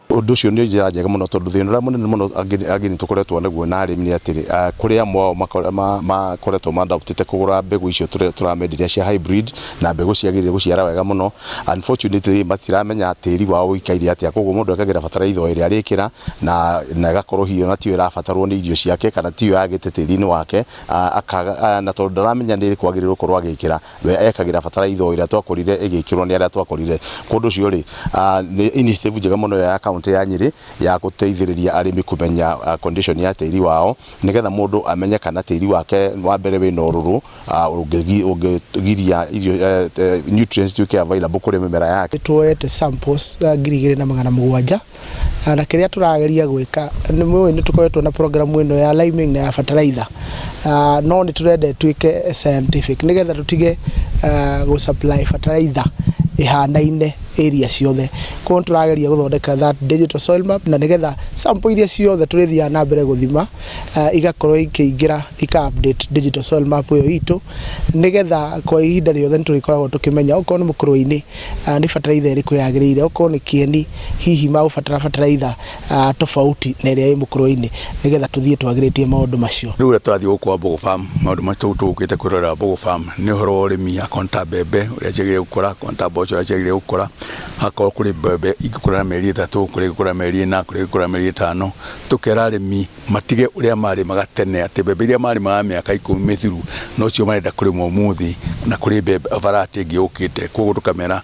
Undu ucio ni njira njega muno tondu thina uria munene muno agini tukoretwo naguo na arimi ni atiri kuri amwe makoretwo mandautite kugura mbegu icio turamendiria cia hybrid na mbegu ciagirire guciara wega muno. Unfortunately matiramenya tiri wao uikaire atia, koguo mundu akagira bataraitha iri arikira na igakorwo hiyo na tiyo irabatarwo ni irio ciake kana tiyo agite tiri-ini wake na tondu ndaramenya ni kwagirire gukorwo agikira we ekagira bataraitha iri twakorire igikirwo ni aria twakorire. Kundu ucio ri ni initiative njega muno ya account ya Nyeri ya guteithiriria arimi kumenya condition ya tiri wao nigetha mundu amenye kana tiri wake wa mbere wina ururu ungigiria irio nutrients tuke available kuri mimera yake. Tuoete samples 2,700 na kiria turageria gwika ni tukoretwo na program ino ya liming na ya fertilizer no ni turende tuike scientific nigetha tutige go supply fertilizer ihanaine area ciothe. Kwa turageria guthondeka that digital soil map na nigetha sample iria ciothe turithia na mbere guthima igakorwo ikiingira ika-update digital soil map yo itu nigetha kwa ihinda riothe turikoragwo tukimenya uko ni mukuru-ini ni fertilizer iriku yagirire, uko ni kieni hihi magubatara fertilizer tofauti na iria i mukuru-ini nigetha tuthie twagiritie maundu macio. Riu turathie gukwa Mbogo Farm maundu macio tukite kwirora Mbogo Farm ni horo urimi ya konta bebe uria cegire gukura konta bocho uria cegire gukura hako kuri bebe igikura meri 3 kuri gukura meri 4 kuri gukura meri 5 tukera arimi matige uria mari magatene ati bebe iria mari ma miaka 10 mithiru no cio marenda kuri muthi na kuri bebe variety ingi ukite koguo tukamera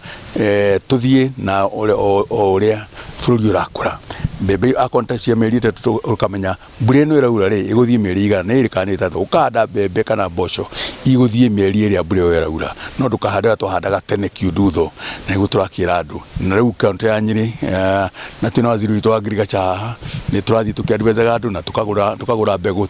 tuthie na uria bururi urakura bebe akonta cia meri 3 ukamenya mbura ino iraura ri iguthie meri 100 na irikani 3 ukahanda bebe kana mboco iguthie meri iria mbura iyo iraura no ndukahanda twahandaga tene kiundutho na iguo turakira andu na riu kaunti ya Nyeri na twina waziri witu wa agriculture haha ni turathie tukiadvisaga andu na tukagura mbegu.